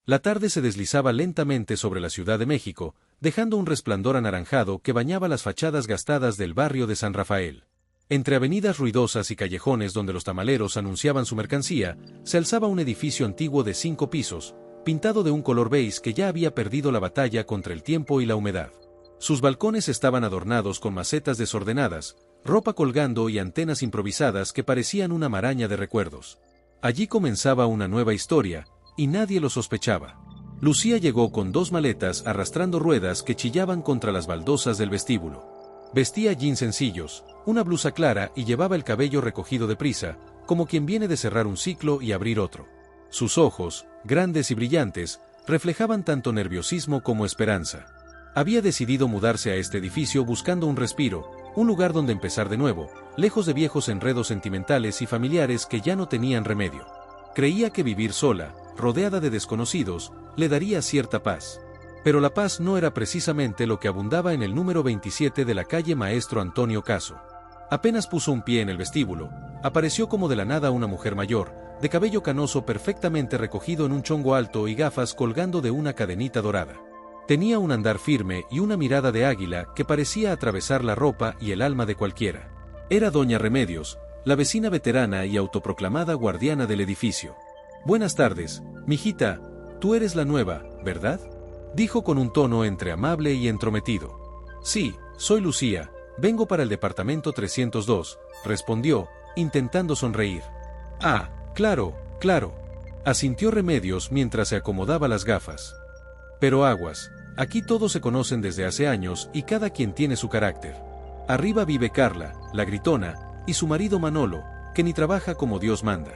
La tarde se deslizaba lentamente sobre la Ciudad de México, dejando un resplandor anaranjado que bañaba las fachadas gastadas del barrio de San Rafael. Entre avenidas ruidosas y callejones donde los tamaleros anunciaban su mercancía, se alzaba un edificio antiguo de 5 pisos, pintado de un color beige que ya había perdido la batalla contra el tiempo y la humedad. Sus balcones estaban adornados con macetas desordenadas, ropa colgando y antenas improvisadas que parecían una maraña de recuerdos. Allí comenzaba una nueva historia, y nadie lo sospechaba. Lucía llegó con 2 maletas arrastrando ruedas que chillaban contra las baldosas del vestíbulo. Vestía jeans sencillos, una blusa clara y llevaba el cabello recogido deprisa, como quien viene de cerrar un ciclo y abrir otro. Sus ojos, grandes y brillantes, reflejaban tanto nerviosismo como esperanza. Había decidido mudarse a este edificio buscando un respiro, un lugar donde empezar de nuevo, lejos de viejos enredos sentimentales y familiares que ya no tenían remedio. Creía que vivir sola, rodeada de desconocidos, le daría cierta paz. Pero la paz no era precisamente lo que abundaba en el número 27 de la calle Maestro Antonio Caso. Apenas puso un pie en el vestíbulo, apareció como de la nada una mujer mayor, de cabello canoso perfectamente recogido en un chongo alto y gafas colgando de una cadenita dorada. Tenía un andar firme y una mirada de águila que parecía atravesar la ropa y el alma de cualquiera. Era doña Remedios, la vecina veterana y autoproclamada guardiana del edificio. «Buenas tardes, mijita, tú eres la nueva, ¿verdad?», dijo con un tono entre amable y entrometido. «Sí, soy Lucía, vengo para el departamento 302», respondió, intentando sonreír. «Ah, claro, claro», asintió Remedios mientras se acomodaba las gafas. «Pero aguas, aquí todos se conocen desde hace años y cada quien tiene su carácter. Arriba vive Carla, la gritona, y su marido Manolo, que ni trabaja como Dios manda.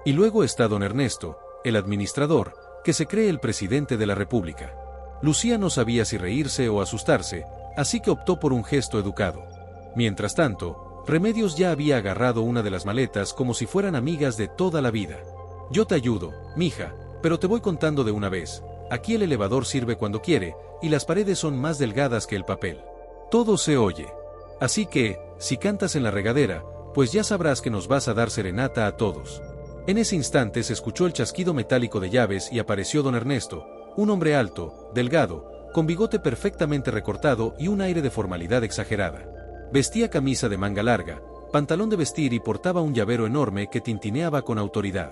Y luego está don Ernesto, el administrador, que se cree el presidente de la República». Lucía no sabía si reírse o asustarse, así que optó por un gesto educado. Mientras tanto, Remedios ya había agarrado una de las maletas como si fueran amigas de toda la vida. «Yo te ayudo, mija, pero te voy contando de una vez. Aquí el elevador sirve cuando quiere, y las paredes son más delgadas que el papel. Todo se oye. Así que, si cantas en la regadera, pues ya sabrás que nos vas a dar serenata a todos». En ese instante se escuchó el chasquido metálico de llaves y apareció don Ernesto, un hombre alto, delgado, con bigote perfectamente recortado y un aire de formalidad exagerada. Vestía camisa de manga larga, pantalón de vestir y portaba un llavero enorme que tintineaba con autoridad.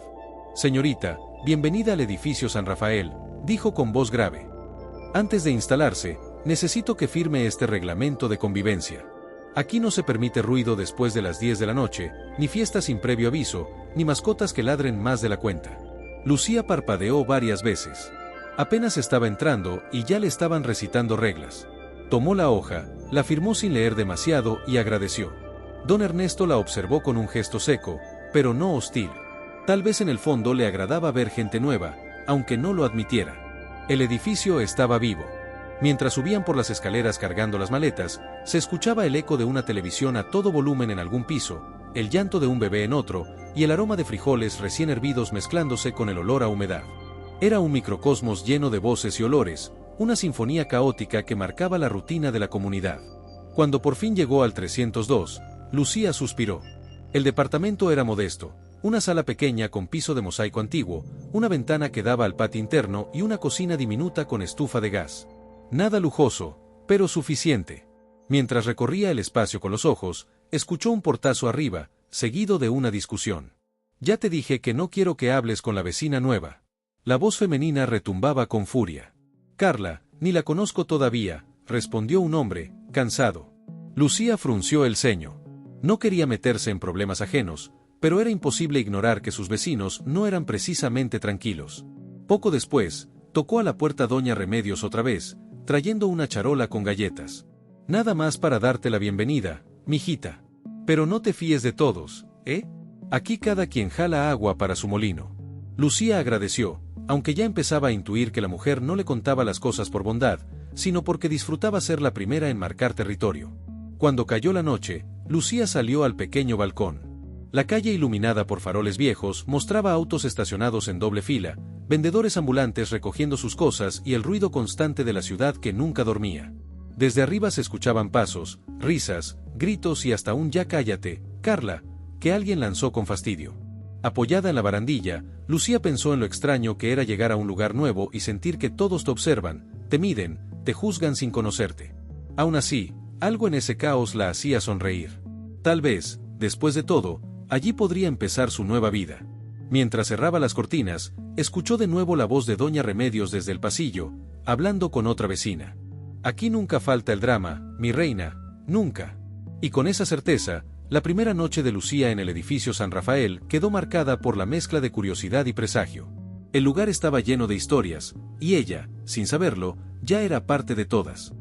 «Señorita, bienvenida al edificio San Rafael», dijo con voz grave. «Antes de instalarse, necesito que firme este reglamento de convivencia. Aquí no se permite ruido después de las 10 de la noche, ni fiestas sin previo aviso, ni mascotas que ladren más de la cuenta». Lucía parpadeó varias veces. Apenas estaba entrando y ya le estaban recitando reglas. Tomó la hoja, la firmó sin leer demasiado y agradeció. Don Ernesto la observó con un gesto seco, pero no hostil. Tal vez en el fondo le agradaba ver gente nueva, aunque no lo admitiera. El edificio estaba vivo. Mientras subían por las escaleras cargando las maletas, se escuchaba el eco de una televisión a todo volumen en algún piso, el llanto de un bebé en otro, y el aroma de frijoles recién hervidos mezclándose con el olor a humedad. Era un microcosmos lleno de voces y olores, una sinfonía caótica que marcaba la rutina de la comunidad. Cuando por fin llegó al 302, Lucía suspiró. El departamento era modesto, una sala pequeña con piso de mosaico antiguo, una ventana que daba al patio interno y una cocina diminuta con estufa de gas. Nada lujoso, pero suficiente. Mientras recorría el espacio con los ojos, escuchó un portazo arriba, seguido de una discusión. «Ya te dije que no quiero que hables con la vecina nueva». La voz femenina retumbaba con furia. «Carla, ni la conozco todavía», respondió un hombre, cansado. Lucía frunció el ceño. No quería meterse en problemas ajenos, pero era imposible ignorar que sus vecinos no eran precisamente tranquilos. Poco después, tocó a la puerta doña Remedios otra vez, trayendo una charola con galletas. «Nada más para darte la bienvenida, mijita. Pero no te fíes de todos, ¿eh? Aquí cada quien jala agua para su molino». Lucía agradeció, aunque ya empezaba a intuir que la mujer no le contaba las cosas por bondad, sino porque disfrutaba ser la primera en marcar territorio. Cuando cayó la noche, Lucía salió al pequeño balcón. La calle iluminada por faroles viejos mostraba autos estacionados en doble fila, vendedores ambulantes recogiendo sus cosas y el ruido constante de la ciudad que nunca dormía. Desde arriba se escuchaban pasos, risas, gritos y hasta un «ya cállate, Carla», que alguien lanzó con fastidio. Apoyada en la barandilla, Lucía pensó en lo extraño que era llegar a un lugar nuevo y sentir que todos te observan, te miden, te juzgan sin conocerte. Aún así, algo en ese caos la hacía sonreír. Tal vez, después de todo, allí podría empezar su nueva vida. Mientras cerraba las cortinas, escuchó de nuevo la voz de doña Remedios desde el pasillo, hablando con otra vecina. Aquí nunca falta el drama, mi reina, nunca. Y con esa certeza, la primera noche de Lucía en el edificio San Rafael quedó marcada por la mezcla de curiosidad y presagio. El lugar estaba lleno de historias, y ella, sin saberlo, ya era parte de todas.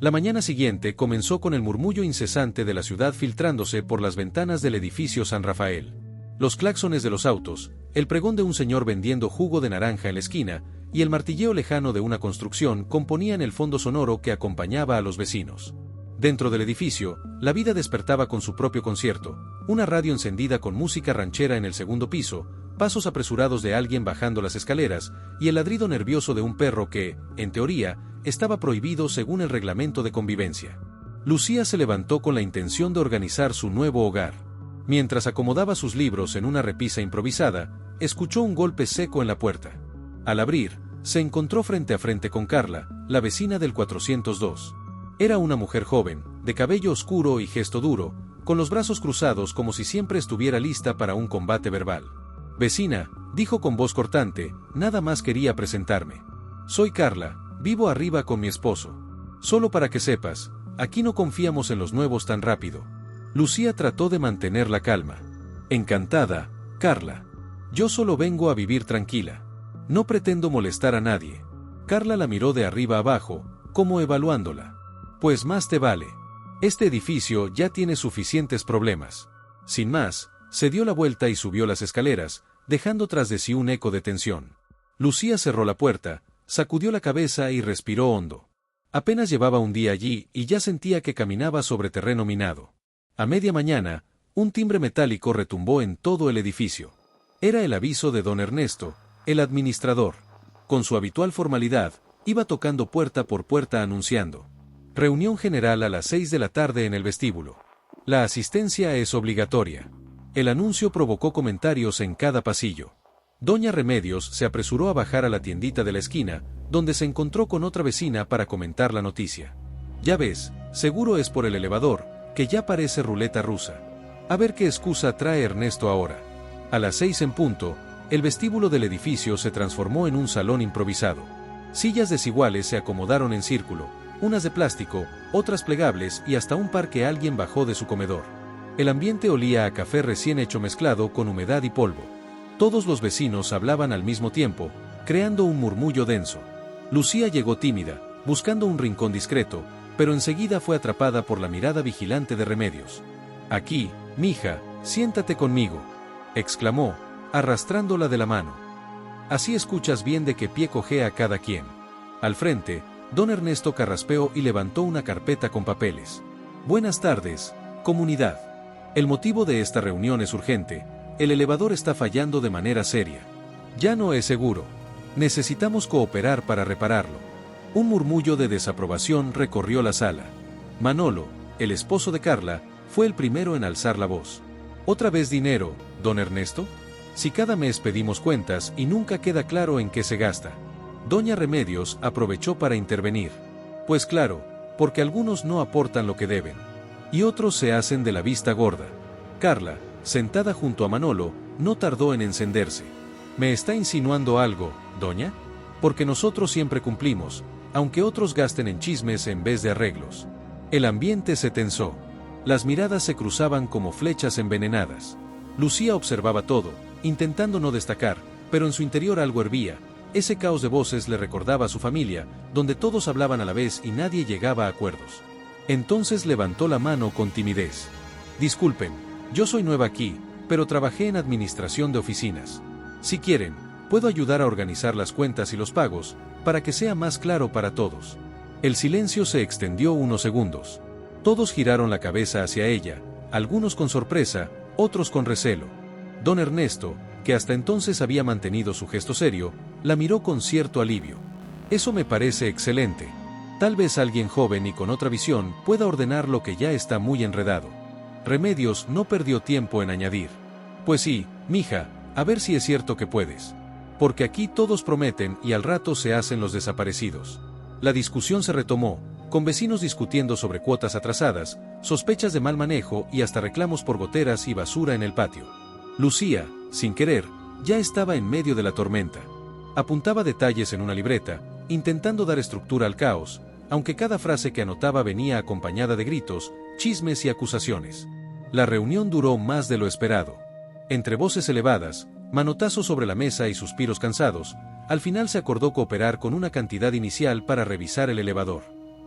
La mañana siguiente comenzó con el murmullo incesante de la ciudad filtrándose por las ventanas del edificio San Rafael. Los claxones de los autos, el pregón de un señor vendiendo jugo de naranja en la esquina, y el martilleo lejano de una construcción componían el fondo sonoro que acompañaba a los vecinos. Dentro del edificio, la vida despertaba con su propio concierto, una radio encendida con música ranchera en el segundo piso, pasos apresurados de alguien bajando las escaleras, y el ladrido nervioso de un perro que, en teoría, estaba prohibido según el reglamento de convivencia. Lucía se levantó con la intención de organizar su nuevo hogar. Mientras acomodaba sus libros en una repisa improvisada, escuchó un golpe seco en la puerta. Al abrir, se encontró frente a frente con Carla, la vecina del 402. Era una mujer joven, de cabello oscuro y gesto duro, con los brazos cruzados como si siempre estuviera lista para un combate verbal. «Vecina», dijo con voz cortante, «nada más quería presentarme. Soy Carla, vivo arriba con mi esposo. Solo para que sepas, aquí no confiamos en los nuevos tan rápido». Lucía trató de mantener la calma. «Encantada, Carla. Yo solo vengo a vivir tranquila. No pretendo molestar a nadie». Carla la miró de arriba abajo, como evaluándola. «Pues más te vale. Este edificio ya tiene suficientes problemas». Sin más, se dio la vuelta y subió las escaleras, dejando tras de sí un eco de tensión. Lucía cerró la puerta, sacudió la cabeza y respiró hondo. Apenas llevaba un día allí y ya sentía que caminaba sobre terreno minado. A media mañana, un timbre metálico retumbó en todo el edificio. Era el aviso de don Ernesto, el administrador. Con su habitual formalidad, iba tocando puerta por puerta anunciando: «Reunión general a las 6 de la tarde en el vestíbulo. La asistencia es obligatoria». El anuncio provocó comentarios en cada pasillo. Doña Remedios se apresuró a bajar a la tiendita de la esquina, donde se encontró con otra vecina para comentar la noticia. «Ya ves, seguro es por el elevador, que ya parece ruleta rusa. A ver qué excusa trae Ernesto ahora». A las 6 en punto, el vestíbulo del edificio se transformó en un salón improvisado. Sillas desiguales se acomodaron en círculo, unas de plástico, otras plegables y hasta un par que alguien bajó de su comedor. El ambiente olía a café recién hecho mezclado con humedad y polvo. Todos los vecinos hablaban al mismo tiempo, creando un murmullo denso. Lucía llegó tímida, buscando un rincón discreto, pero enseguida fue atrapada por la mirada vigilante de Remedios. «Aquí, mija, siéntate conmigo», exclamó, arrastrándola de la mano. «Así escuchas bien de qué pie cojea cada quien». Al frente, don Ernesto carraspeó y levantó una carpeta con papeles. «Buenas tardes, comunidad. El motivo de esta reunión es urgente. El elevador está fallando de manera seria. Ya no es seguro. Necesitamos cooperar para repararlo». Un murmullo de desaprobación recorrió la sala. Manolo, el esposo de Carla, fue el primero en alzar la voz. «¿Otra vez dinero, don Ernesto? Si cada mes pedimos cuentas y nunca queda claro en qué se gasta». Doña Remedios aprovechó para intervenir. «Pues claro, porque algunos no aportan lo que deben. Y otros se hacen de la vista gorda». Carla, sentada junto a Manolo, no tardó en encenderse. «¿Me está insinuando algo, doña? Porque nosotros siempre cumplimos, aunque otros gasten en chismes en vez de arreglos». El ambiente se tensó. Las miradas se cruzaban como flechas envenenadas. Lucía observaba todo, intentando no destacar, pero en su interior algo hervía. Ese caos de voces le recordaba a su familia, donde todos hablaban a la vez y nadie llegaba a acuerdos. Entonces levantó la mano con timidez. «Disculpen, yo soy nueva aquí, pero trabajé en administración de oficinas. Si quieren, puedo ayudar a organizar las cuentas y los pagos, para que sea más claro para todos». El silencio se extendió unos segundos. Todos giraron la cabeza hacia ella, algunos con sorpresa, otros con recelo. Don Ernesto, que hasta entonces había mantenido su gesto serio, la miró con cierto alivio. «Eso me parece excelente. Tal vez alguien joven y con otra visión pueda ordenar lo que ya está muy enredado». Remedios no perdió tiempo en añadir: «Pues sí, mija, A ver si es cierto que puedes. Porque aquí todos prometen y al rato se hacen los desaparecidos. La discusión se retomó, con vecinos discutiendo sobre cuotas atrasadas, sospechas de mal manejo y hasta reclamos por goteras y basura en el patio. Lucía, sin querer, ya estaba en medio de la tormenta. Apuntaba detalles en una libreta, intentando dar estructura al caos, aunque cada frase que anotaba venía acompañada de gritos, chismes y acusaciones. La reunión duró más de lo esperado. Entre voces elevadas, manotazos sobre la mesa y suspiros cansados, al final se acordó cooperar con una cantidad inicial para revisar el elevador.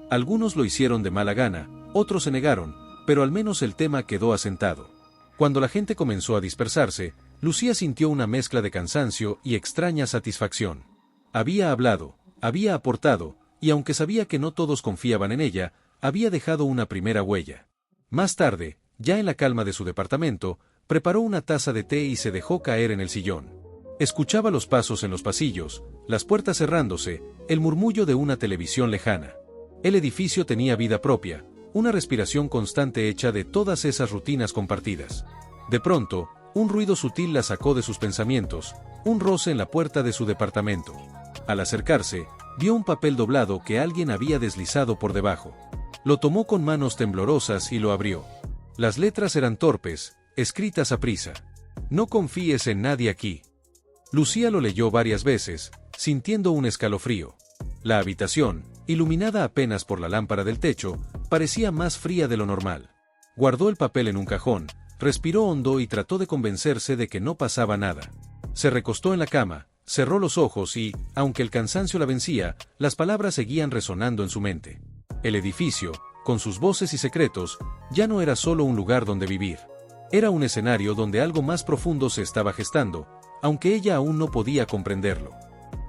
Algunos lo hicieron de mala gana, otros se negaron, pero al menos el tema quedó asentado. Cuando la gente comenzó a dispersarse, Lucía sintió una mezcla de cansancio y extraña satisfacción. Había hablado, había aportado, y aunque sabía que no todos confiaban en ella, había dejado una primera huella. Más tarde, ya en la calma de su departamento, preparó una taza de té y se dejó caer en el sillón. Escuchaba los pasos en los pasillos, las puertas cerrándose, el murmullo de una televisión lejana. El edificio tenía vida propia, una respiración constante hecha de todas esas rutinas compartidas. De pronto, un ruido sutil la sacó de sus pensamientos, un roce en la puerta de su departamento. Al acercarse, vio un papel doblado que alguien había deslizado por debajo. Lo tomó con manos temblorosas y lo abrió. Las letras eran torpes, escritas a prisa. No confíes en nadie aquí. Lucía lo leyó varias veces, sintiendo un escalofrío. La habitación, iluminada apenas por la lámpara del techo, parecía más fría de lo normal. Guardó el papel en un cajón, respiró hondo y trató de convencerse de que no pasaba nada. Se recostó en la cama, cerró los ojos y, aunque el cansancio la vencía, las palabras seguían resonando en su mente. El edificio, con sus voces y secretos, ya no era solo un lugar donde vivir. Era un escenario donde algo más profundo se estaba gestando, aunque ella aún no podía comprenderlo.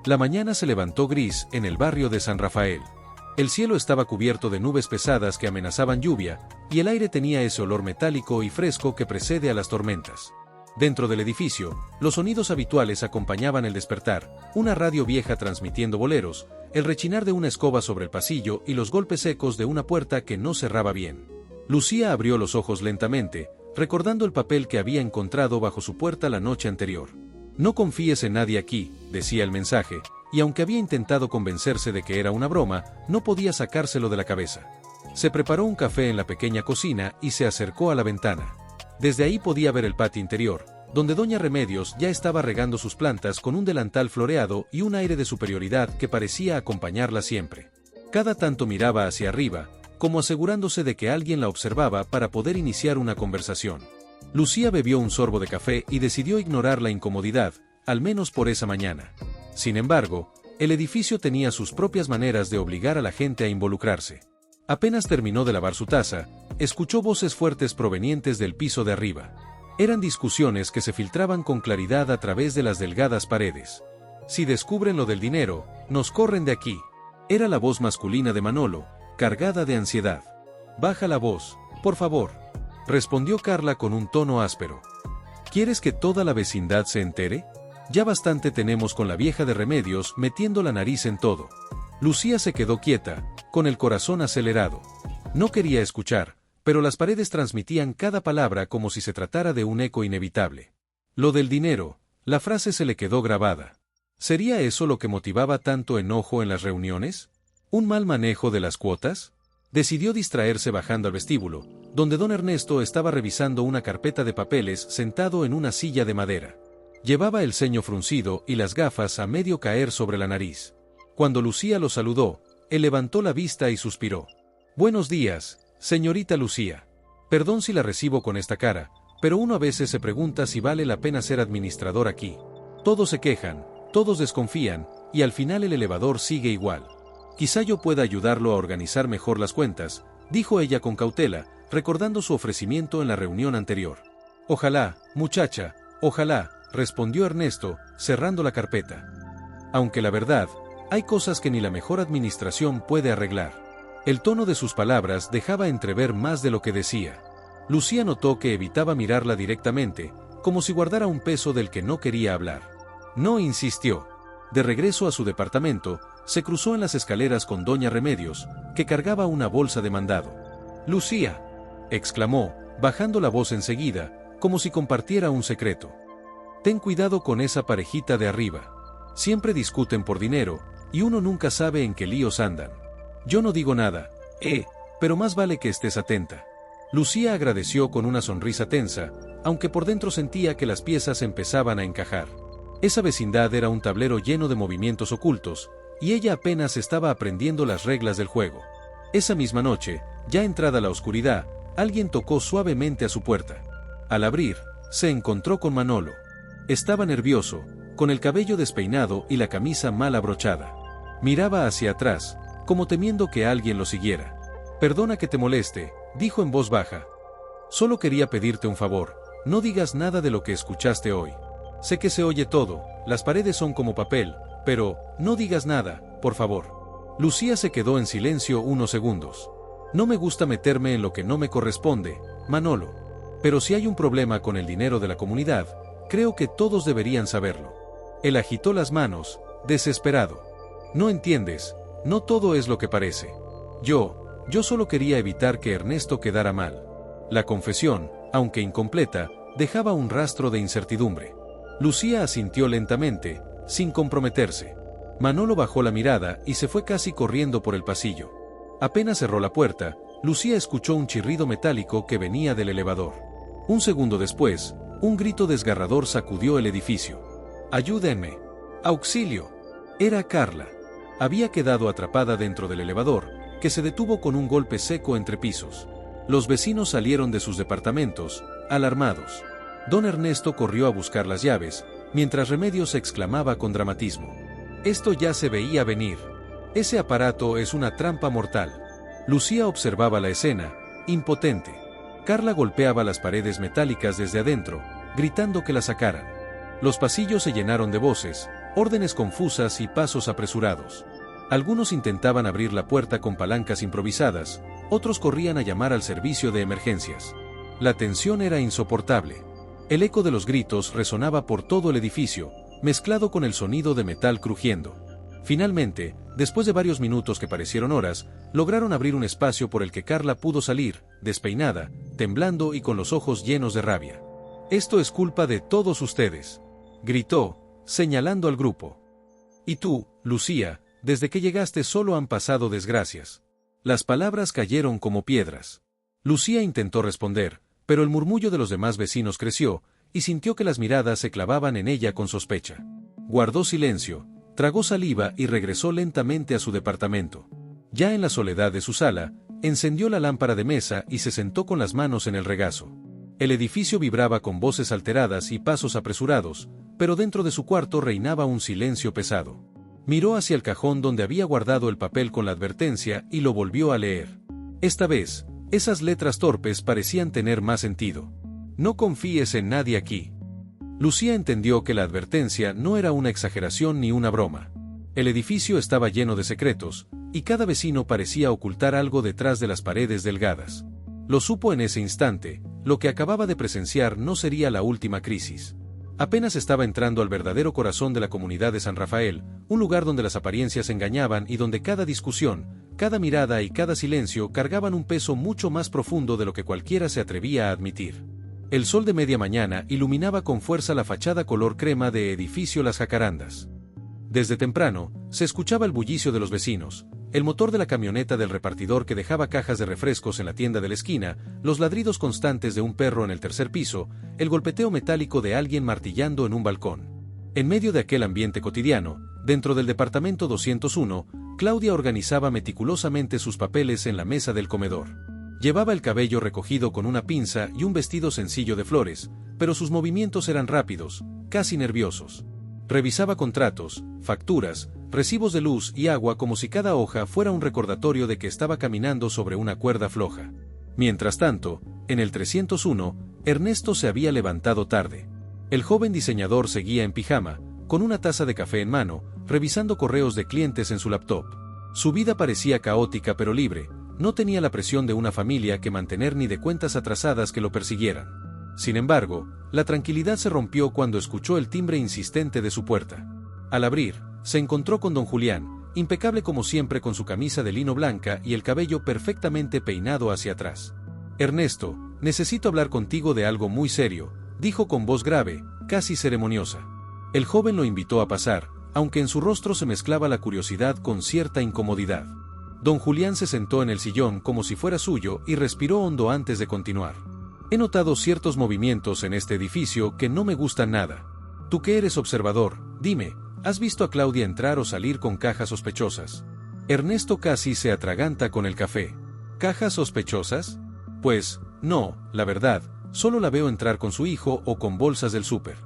La mañana se levantó gris en el barrio de San Rafael. El cielo estaba cubierto de nubes pesadas que amenazaban lluvia, y el aire tenía ese olor metálico y fresco que precede a las tormentas. Dentro del edificio, los sonidos habituales acompañaban el despertar, una radio vieja transmitiendo boleros, el rechinar de una escoba sobre el pasillo y los golpes secos de una puerta que no cerraba bien. Lucía abrió los ojos lentamente, recordando el papel que había encontrado bajo su puerta la noche anterior. No confíes en nadie aquí, decía el mensaje, y aunque había intentado convencerse de que era una broma, no podía sacárselo de la cabeza. Se preparó un café en la pequeña cocina y se acercó a la ventana. Desde ahí podía ver el patio interior, donde doña Remedios ya estaba regando sus plantas con un delantal floreado y un aire de superioridad que parecía acompañarla siempre. Cada tanto miraba hacia arriba, como asegurándose de que alguien la observaba para poder iniciar una conversación. Lucía bebió un sorbo de café y decidió ignorar la incomodidad, al menos por esa mañana. Sin embargo, el edificio tenía sus propias maneras de obligar a la gente a involucrarse. Apenas terminó de lavar su taza, escuchó voces fuertes provenientes del piso de arriba. Eran discusiones que se filtraban con claridad a través de las delgadas paredes. Si descubren lo del dinero, nos corren de aquí. Era la voz masculina de Manolo, cargada de ansiedad. Baja la voz, por favor, respondió Carla con un tono áspero. ¿Quieres que toda la vecindad se entere? Ya bastante tenemos con la vieja de Remedios metiendo la nariz en todo. Lucía se quedó quieta, con el corazón acelerado. No quería escuchar, pero las paredes transmitían cada palabra como si se tratara de un eco inevitable. Lo del dinero, la frase se le quedó grabada. ¿Sería eso lo que motivaba tanto enojo en las reuniones? ¿Un mal manejo de las cuotas? Decidió distraerse bajando al vestíbulo, donde don Ernesto estaba revisando una carpeta de papeles sentado en una silla de madera. Llevaba el ceño fruncido y las gafas a medio caer sobre la nariz. Cuando Lucía lo saludó, él levantó la vista y suspiró. Buenos días, señorita Lucía. Perdón si la recibo con esta cara, pero uno a veces se pregunta si vale la pena ser administrador aquí. Todos se quejan, todos desconfían, y al final el elevador sigue igual. Quizá yo pueda ayudarlo a organizar mejor las cuentas, dijo ella con cautela, recordando su ofrecimiento en la reunión anterior. Ojalá, muchacha, ojalá, respondió Ernesto, cerrando la carpeta. Aunque la verdad, hay cosas que ni la mejor administración puede arreglar. El tono de sus palabras dejaba entrever más de lo que decía. Lucía notó que evitaba mirarla directamente, como si guardara un peso del que no quería hablar. No insistió. De regreso a su departamento, se cruzó en las escaleras con doña Remedios, que cargaba una bolsa de mandado. «Lucía», exclamó, bajando la voz enseguida, como si compartiera un secreto. Ten cuidado con esa parejita de arriba. Siempre discuten por dinero, y uno nunca sabe en qué líos andan. Yo no digo nada, pero más vale que estés atenta. Lucía agradeció con una sonrisa tensa, aunque por dentro sentía que las piezas empezaban a encajar. Esa vecindad era un tablero lleno de movimientos ocultos, y ella apenas estaba aprendiendo las reglas del juego. Esa misma noche, ya entrada la oscuridad, alguien tocó suavemente a su puerta. Al abrir, se encontró con Manolo. Estaba nervioso, con el cabello despeinado y la camisa mal abrochada. Miraba hacia atrás, como temiendo que alguien lo siguiera. «Perdona que te moleste», dijo en voz baja. «Solo quería pedirte un favor, no digas nada de lo que escuchaste hoy. Sé que se oye todo, las paredes son como papel, pero no digas nada, por favor». Lucía se quedó en silencio unos segundos. «No me gusta meterme en lo que no me corresponde, Manolo. Pero si hay un problema con el dinero de la comunidad, creo que todos deberían saberlo». Él agitó las manos, desesperado. «No entiendes, no todo es lo que parece. Yo solo quería evitar que Ernesto quedara mal». La confesión, aunque incompleta, dejaba un rastro de incertidumbre. Lucía asintió lentamente, sin comprometerse. Manolo bajó la mirada y se fue casi corriendo por el pasillo. Apenas cerró la puerta, Lucía escuchó un chirrido metálico que venía del elevador. Un segundo después, un grito desgarrador sacudió el edificio. «¡Ayúdenme! ¡Auxilio!». Era Carla. Había quedado atrapada dentro del elevador, que se detuvo con un golpe seco entre pisos. Los vecinos salieron de sus departamentos, alarmados. Don Ernesto corrió a buscar las llaves, mientras Remedios exclamaba con dramatismo: «Esto ya se veía venir. Ese aparato es una trampa mortal». Lucía observaba la escena, impotente. Carla golpeaba las paredes metálicas desde adentro, gritando que la sacaran. Los pasillos se llenaron de voces, órdenes confusas y pasos apresurados. Algunos intentaban abrir la puerta con palancas improvisadas, otros corrían a llamar al servicio de emergencias. La tensión era insoportable. El eco de los gritos resonaba por todo el edificio, mezclado con el sonido de metal crujiendo. Finalmente, después de varios minutos que parecieron horas, lograron abrir un espacio por el que Carla pudo salir, despeinada, temblando y con los ojos llenos de rabia. «Esto es culpa de todos ustedes», gritó, señalando al grupo. «Y tú, Lucía, desde que llegaste solo han pasado desgracias». Las palabras cayeron como piedras. Lucía intentó responder, pero el murmullo de los demás vecinos creció, y sintió que las miradas se clavaban en ella con sospecha. Guardó silencio, tragó saliva y regresó lentamente a su departamento. Ya en la soledad de su sala, encendió la lámpara de mesa y se sentó con las manos en el regazo. El edificio vibraba con voces alteradas y pasos apresurados, pero dentro de su cuarto reinaba un silencio pesado. Miró hacia el cajón donde había guardado el papel con la advertencia y lo volvió a leer. Esta vez, esas letras torpes parecían tener más sentido. «No confíes en nadie aquí». Lucía entendió que la advertencia no era una exageración ni una broma. El edificio estaba lleno de secretos, y cada vecino parecía ocultar algo detrás de las paredes delgadas. Lo supo en ese instante, lo que acababa de presenciar no sería la última crisis. Apenas estaba entrando al verdadero corazón de la comunidad de San Rafael, un lugar donde las apariencias engañaban y donde cada discusión, cada mirada y cada silencio cargaban un peso mucho más profundo de lo que cualquiera se atrevía a admitir. El sol de media mañana iluminaba con fuerza la fachada color crema de edificio Las Jacarandas. Desde temprano, se escuchaba el bullicio de los vecinos, el motor de la camioneta del repartidor que dejaba cajas de refrescos en la tienda de la esquina, los ladridos constantes de un perro en el tercer piso, el golpeteo metálico de alguien martillando en un balcón. En medio de aquel ambiente cotidiano, dentro del departamento 201, Claudia organizaba meticulosamente sus papeles en la mesa del comedor. Llevaba el cabello recogido con una pinza y un vestido sencillo de flores, pero sus movimientos eran rápidos, casi nerviosos. Revisaba contratos, facturas, recibos de luz y agua como si cada hoja fuera un recordatorio de que estaba caminando sobre una cuerda floja. Mientras tanto, en el 301, Ernesto se había levantado tarde. El joven diseñador seguía en pijama, con una taza de café en mano, revisando correos de clientes en su laptop. Su vida parecía caótica pero libre, no tenía la presión de una familia que mantener ni de cuentas atrasadas que lo persiguieran. Sin embargo, la tranquilidad se rompió cuando escuchó el timbre insistente de su puerta. Al abrir, se encontró con don Julián, impecable como siempre con su camisa de lino blanca y el cabello perfectamente peinado hacia atrás. «Ernesto, necesito hablar contigo de algo muy serio», dijo con voz grave, casi ceremoniosa. El joven lo invitó a pasar, aunque en su rostro se mezclaba la curiosidad con cierta incomodidad. Don Julián se sentó en el sillón como si fuera suyo y respiró hondo antes de continuar. He notado ciertos movimientos en este edificio que no me gustan nada. Tú que eres observador, dime, ¿has visto a Claudia entrar o salir con cajas sospechosas? Ernesto casi se atraganta con el café. ¿Cajas sospechosas? Pues, no, la verdad, solo la veo entrar con su hijo o con bolsas del súper.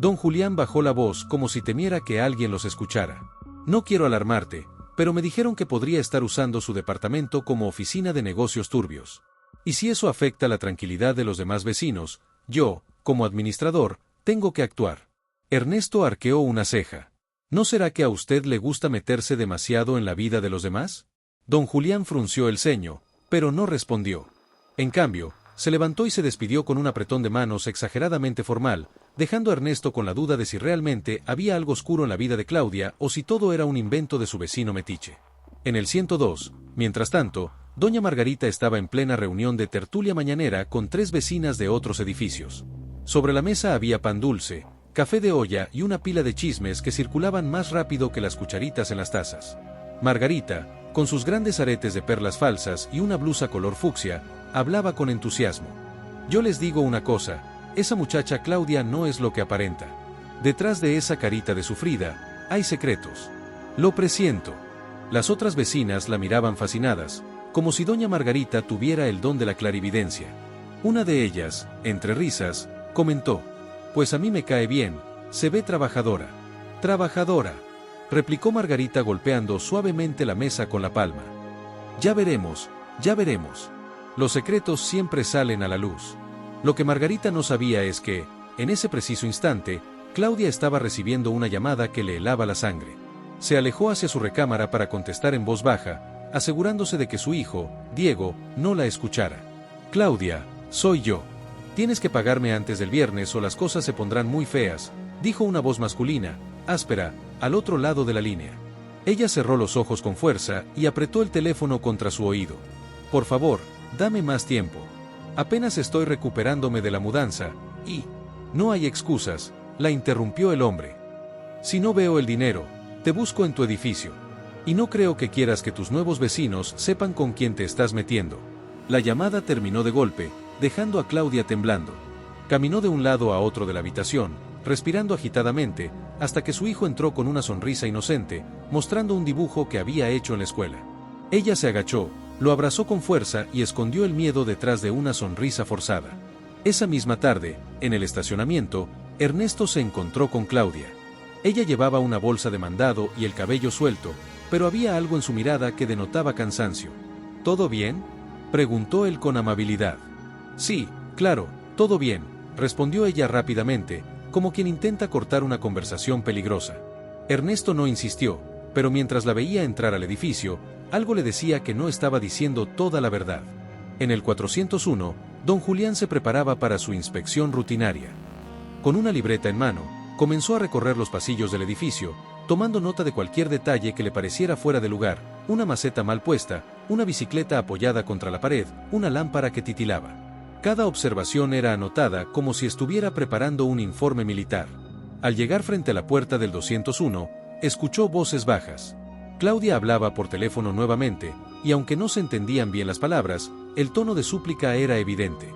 Don Julián bajó la voz como si temiera que alguien los escuchara. No quiero alarmarte, pero me dijeron que podría estar usando su departamento como oficina de negocios turbios. Y si eso afecta la tranquilidad de los demás vecinos, yo, como administrador, tengo que actuar. Ernesto arqueó una ceja. ¿No será que a usted le gusta meterse demasiado en la vida de los demás? Don Julián frunció el ceño, pero no respondió. En cambio, se levantó y se despidió con un apretón de manos exageradamente formal, dejando a Ernesto con la duda de si realmente había algo oscuro en la vida de Claudia o si todo era un invento de su vecino metiche. En el 102, mientras tanto, doña Margarita estaba en plena reunión de tertulia mañanera con 3 vecinas de otros edificios. Sobre la mesa había pan dulce, café de olla y una pila de chismes que circulaban más rápido que las cucharitas en las tazas. Margarita, con sus grandes aretes de perlas falsas y una blusa color fucsia, hablaba con entusiasmo. Yo les digo una cosa, esa muchacha Claudia no es lo que aparenta. Detrás de esa carita de sufrida, hay secretos. Lo presiento. Las otras vecinas la miraban fascinadas, como si doña Margarita tuviera el don de la clarividencia. Una de ellas, entre risas, comentó: «Pues a mí me cae bien, se ve trabajadora». «Trabajadora», replicó Margarita golpeando suavemente la mesa con la palma. «Ya veremos, ya veremos. Los secretos siempre salen a la luz». Lo que Margarita no sabía es que, en ese preciso instante, Claudia estaba recibiendo una llamada que le helaba la sangre. Se alejó hacia su recámara para contestar en voz baja, asegurándose de que su hijo, Diego, no la escuchara. «Claudia, soy yo. Tienes que pagarme antes del viernes o las cosas se pondrán muy feas», dijo una voz masculina, áspera, al otro lado de la línea. Ella cerró los ojos con fuerza y apretó el teléfono contra su oído. «Por favor, dame más tiempo. Apenas estoy recuperándome de la mudanza, y...». «No hay excusas», la interrumpió el hombre. «Si no veo el dinero, te busco en tu edificio. Y no creo que quieras que tus nuevos vecinos sepan con quién te estás metiendo». La llamada terminó de golpe, dejando a Claudia temblando. Caminó de un lado a otro de la habitación, respirando agitadamente, hasta que su hijo entró con una sonrisa inocente, mostrando un dibujo que había hecho en la escuela. Ella se agachó, lo abrazó con fuerza y escondió el miedo detrás de una sonrisa forzada. Esa misma tarde, en el estacionamiento, Ernesto se encontró con Claudia. Ella llevaba una bolsa de mandado y el cabello suelto, pero había algo en su mirada que denotaba cansancio. «¿Todo bien?», preguntó él con amabilidad. «Sí, claro, todo bien», respondió ella rápidamente, como quien intenta cortar una conversación peligrosa. Ernesto no insistió, pero mientras la veía entrar al edificio, algo le decía que no estaba diciendo toda la verdad. En el 401, don Julián se preparaba para su inspección rutinaria. Con una libreta en mano, comenzó a recorrer los pasillos del edificio, tomando nota de cualquier detalle que le pareciera fuera de lugar: una maceta mal puesta, una bicicleta apoyada contra la pared, una lámpara que titilaba. Cada observación era anotada como si estuviera preparando un informe militar. Al llegar frente a la puerta del 201, escuchó voces bajas. Claudia hablaba por teléfono nuevamente, y aunque no se entendían bien las palabras, el tono de súplica era evidente.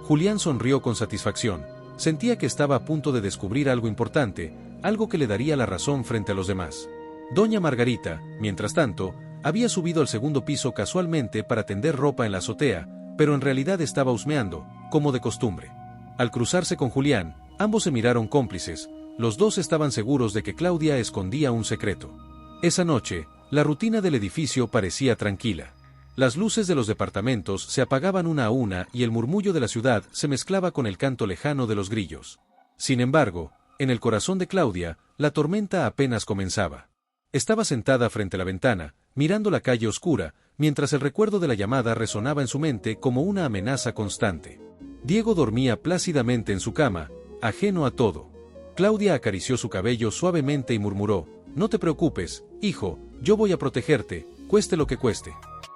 Julián sonrió con satisfacción. Sentía que estaba a punto de descubrir algo importante, algo que le daría la razón frente a los demás. Doña Margarita, mientras tanto, había subido al segundo piso casualmente para tender ropa en la azotea, pero en realidad estaba husmeando, como de costumbre. Al cruzarse con Julián, ambos se miraron cómplices. Los dos estaban seguros de que Claudia escondía un secreto. Esa noche, la rutina del edificio parecía tranquila. Las luces de los departamentos se apagaban una a una y el murmullo de la ciudad se mezclaba con el canto lejano de los grillos. Sin embargo, en el corazón de Claudia, la tormenta apenas comenzaba. Estaba sentada frente a la ventana, mirando la calle oscura, mientras el recuerdo de la llamada resonaba en su mente como una amenaza constante. Diego dormía plácidamente en su cama, ajeno a todo. Claudia acarició su cabello suavemente y murmuró: «No te preocupes, hijo, yo voy a protegerte, cueste lo que cueste».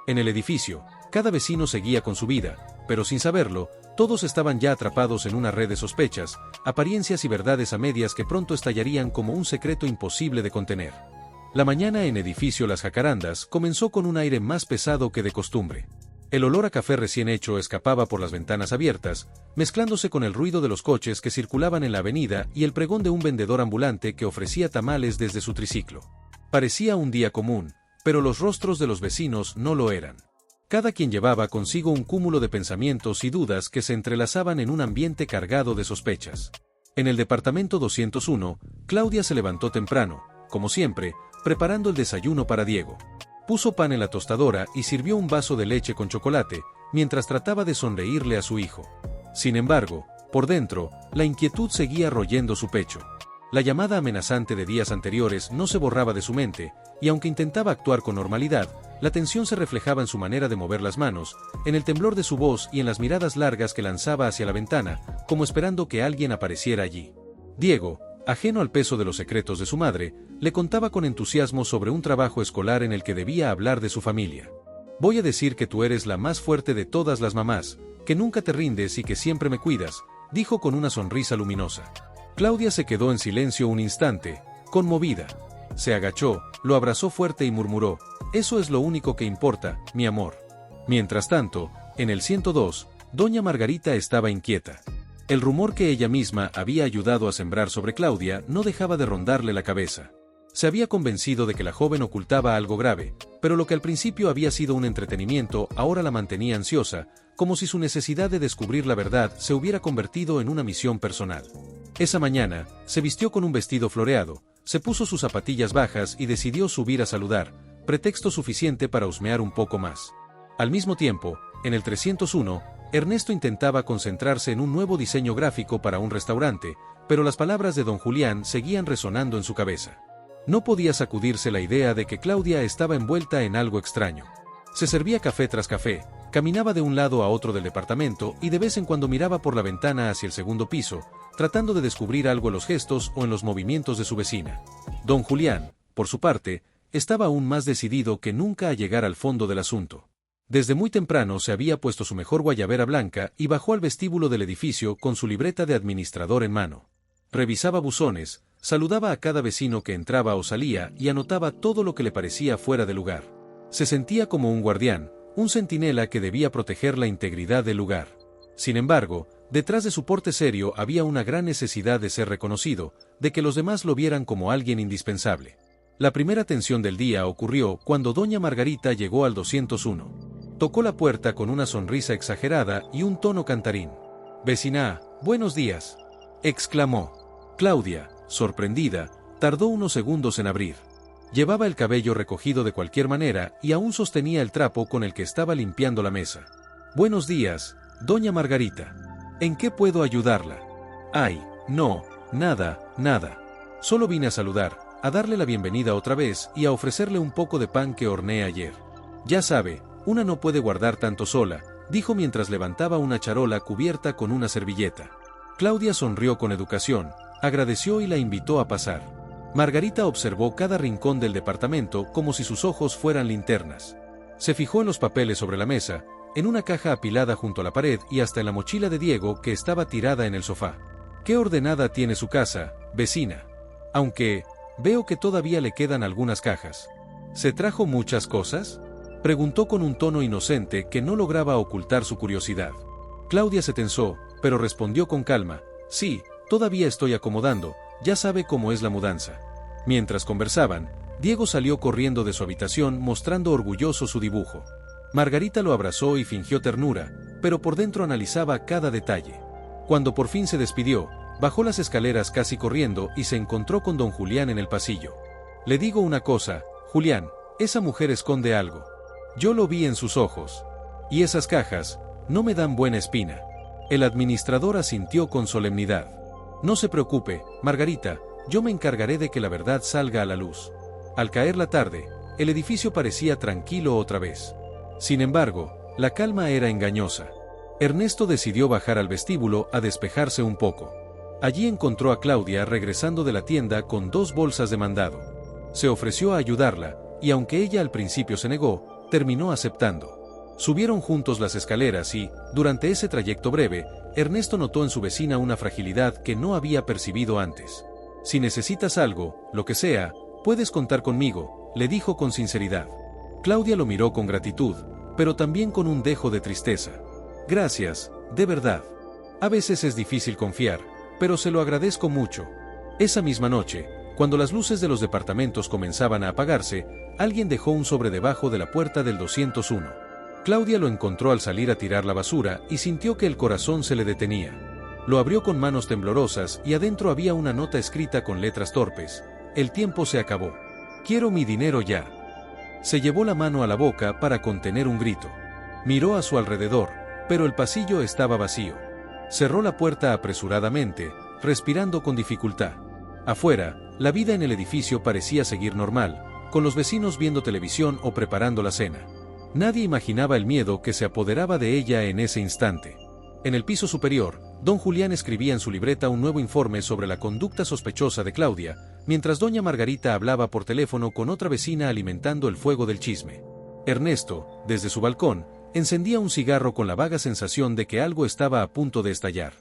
En el edificio, cada vecino seguía con su vida, pero sin saberlo, Todos estaban ya atrapados en una red de sospechas, apariencias y verdades a medias que pronto estallarían como un secreto imposible de contener. La mañana en edificio Las Jacarandas comenzó con un aire más pesado que de costumbre. El olor a café recién hecho escapaba por las ventanas abiertas, mezclándose con el ruido de los coches que circulaban en la avenida y el pregón de un vendedor ambulante que ofrecía tamales desde su triciclo. Parecía un día común, pero los rostros de los vecinos no lo eran. Cada quien llevaba consigo un cúmulo de pensamientos y dudas que se entrelazaban en un ambiente cargado de sospechas. En el departamento 201, Claudia se levantó temprano, como siempre, preparando el desayuno para Diego. Puso pan en la tostadora y sirvió un vaso de leche con chocolate, mientras trataba de sonreírle a su hijo. Sin embargo, por dentro, la inquietud seguía royendo su pecho. La llamada amenazante de días anteriores no se borraba de su mente, y aunque intentaba actuar con normalidad, la tensión se reflejaba en su manera de mover las manos, en el temblor de su voz y en las miradas largas que lanzaba hacia la ventana, como esperando que alguien apareciera allí. Diego, ajeno al peso de los secretos de su madre, le contaba con entusiasmo sobre un trabajo escolar en el que debía hablar de su familia. «Voy a decir que tú eres la más fuerte de todas las mamás, que nunca te rindes y que siempre me cuidas», dijo con una sonrisa luminosa. Claudia se quedó en silencio un instante, conmovida. Se agachó, lo abrazó fuerte y murmuró: «Eso es lo único que importa, mi amor». Mientras tanto, en el 102, doña Margarita estaba inquieta. El rumor que ella misma había ayudado a sembrar sobre Claudia no dejaba de rondarle la cabeza. Se había convencido de que la joven ocultaba algo grave, pero lo que al principio había sido un entretenimiento ahora la mantenía ansiosa, como si su necesidad de descubrir la verdad se hubiera convertido en una misión personal. Esa mañana, se vistió con un vestido floreado, se puso sus zapatillas bajas y decidió subir a saludar, pretexto suficiente para husmear un poco más. Al mismo tiempo, en el 301, Ernesto intentaba concentrarse en un nuevo diseño gráfico para un restaurante, pero las palabras de don Julián seguían resonando en su cabeza. No podía sacudirse la idea de que Claudia estaba envuelta en algo extraño. Se servía café tras café, caminaba de un lado a otro del departamento y de vez en cuando miraba por la ventana hacia el segundo piso, tratando de descubrir algo en los gestos o en los movimientos de su vecina. Don Julián, por su parte, estaba aún más decidido que nunca a llegar al fondo del asunto. Desde muy temprano se había puesto su mejor guayabera blanca y bajó al vestíbulo del edificio con su libreta de administrador en mano. Revisaba buzones, saludaba a cada vecino que entraba o salía y anotaba todo lo que le parecía fuera de lugar. Se sentía como un guardián, un centinela que debía proteger la integridad del lugar. Sin embargo, detrás de su porte serio había una gran necesidad de ser reconocido, de que los demás lo vieran como alguien indispensable. La primera tensión del día ocurrió cuando doña Margarita llegó al 201. Tocó la puerta con una sonrisa exagerada y un tono cantarín. «Vecina, buenos días», exclamó. Claudia, sorprendida, tardó unos segundos en abrir. Llevaba el cabello recogido de cualquier manera y aún sostenía el trapo con el que estaba limpiando la mesa. «Buenos días, doña Margarita. ¿En qué puedo ayudarla?» «Ay, no, nada. Solo vine a saludar, a darle la bienvenida otra vez y a ofrecerle un poco de pan que horneé ayer. Ya sabe, una no puede guardar tanto sola», dijo mientras levantaba una charola cubierta con una servilleta. Claudia sonrió con educación, agradeció y la invitó a pasar. Margarita observó cada rincón del departamento como si sus ojos fueran linternas. Se fijó en los papeles sobre la mesa, en una caja apilada junto a la pared y hasta en la mochila de Diego que estaba tirada en el sofá. «Qué ordenada tiene su casa, vecina. Aunque, veo que todavía le quedan algunas cajas. ¿Se trajo muchas cosas?», preguntó con un tono inocente que no lograba ocultar su curiosidad. Claudia se tensó, pero respondió con calma: «Sí, todavía estoy acomodando, ya sabe cómo es la mudanza». Mientras conversaban, Diego salió corriendo de su habitación mostrando orgulloso su dibujo. Margarita lo abrazó y fingió ternura, pero por dentro analizaba cada detalle. Cuando por fin se despidió, bajó las escaleras casi corriendo y se encontró con don Julián en el pasillo. «Le digo una cosa, Julián, esa mujer esconde algo. Yo lo vi en sus ojos. Y esas cajas no me dan buena espina». El administrador asintió con solemnidad. «No se preocupe, Margarita, yo me encargaré de que la verdad salga a la luz». Al caer la tarde, el edificio parecía tranquilo otra vez. Sin embargo, la calma era engañosa. Ernesto decidió bajar al vestíbulo a despejarse un poco. Allí encontró a Claudia regresando de la tienda con 2 bolsas de mandado. Se ofreció a ayudarla, y aunque ella al principio se negó, terminó aceptando. Subieron juntos las escaleras y, durante ese trayecto breve, Ernesto notó en su vecina una fragilidad que no había percibido antes. Si necesitas algo, lo que sea, puedes contar conmigo, le dijo con sinceridad. Claudia lo miró con gratitud, pero también con un dejo de tristeza. Gracias, de verdad. A veces es difícil confiar, pero se lo agradezco mucho. Esa misma noche, cuando las luces de los departamentos comenzaban a apagarse, alguien dejó un sobre debajo de la puerta del 201. Claudia lo encontró al salir a tirar la basura y sintió que el corazón se le detenía. Lo abrió con manos temblorosas y adentro había una nota escrita con letras torpes. El tiempo se acabó. Quiero mi dinero ya. Se llevó la mano a la boca para contener un grito. Miró a su alrededor, pero el pasillo estaba vacío. Cerró la puerta apresuradamente, respirando con dificultad. Afuera, la vida en el edificio parecía seguir normal, con los vecinos viendo televisión o preparando la cena. Nadie imaginaba el miedo que se apoderaba de ella en ese instante. En el piso superior, don Julián escribía en su libreta un nuevo informe sobre la conducta sospechosa de Claudia, mientras doña Margarita hablaba por teléfono con otra vecina alimentando el fuego del chisme. Ernesto, desde su balcón, encendía un cigarro con la vaga sensación de que algo estaba a punto de estallar.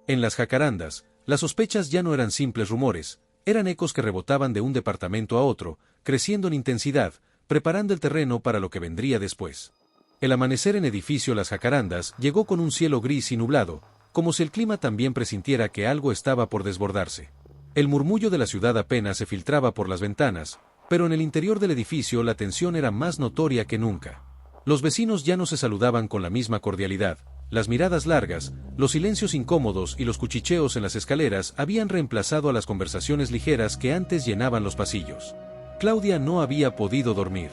En las jacarandas, las sospechas ya no eran simples rumores, eran ecos que rebotaban de un departamento a otro, creciendo en intensidad, preparando el terreno para lo que vendría después. El amanecer en edificio Las Jacarandas llegó con un cielo gris y nublado, como si el clima también presintiera que algo estaba por desbordarse. El murmullo de la ciudad apenas se filtraba por las ventanas, pero en el interior del edificio la tensión era más notoria que nunca. Los vecinos ya no se saludaban con la misma cordialidad, las miradas largas, los silencios incómodos y los cuchicheos en las escaleras habían reemplazado a las conversaciones ligeras que antes llenaban los pasillos. Claudia no había podido dormir.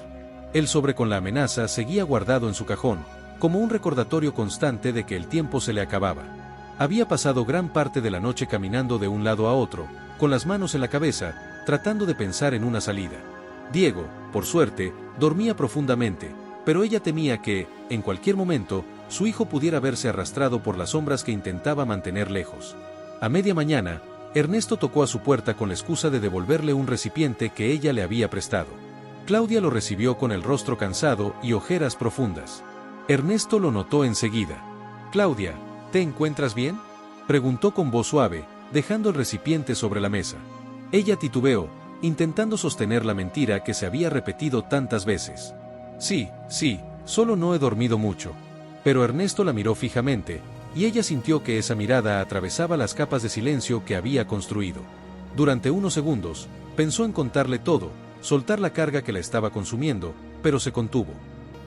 El sobre con la amenaza seguía guardado en su cajón, como un recordatorio constante de que el tiempo se le acababa. Había pasado gran parte de la noche caminando de un lado a otro, con las manos en la cabeza, tratando de pensar en una salida. Diego, por suerte, dormía profundamente, pero ella temía que, en cualquier momento, su hijo pudiera verse arrastrado por las sombras que intentaba mantener lejos. A media mañana, Ernesto tocó a su puerta con la excusa de devolverle un recipiente que ella le había prestado. Claudia lo recibió con el rostro cansado y ojeras profundas. Ernesto lo notó enseguida. «Claudia, ¿te encuentras bien?», preguntó con voz suave, dejando el recipiente sobre la mesa. Ella titubeó, intentando sostener la mentira que se había repetido tantas veces. «Sí, solo no he dormido mucho». Pero Ernesto la miró fijamente, y ella sintió que esa mirada atravesaba las capas de silencio que había construido. Durante unos segundos, pensó en contarle todo, soltar la carga que la estaba consumiendo, pero se contuvo.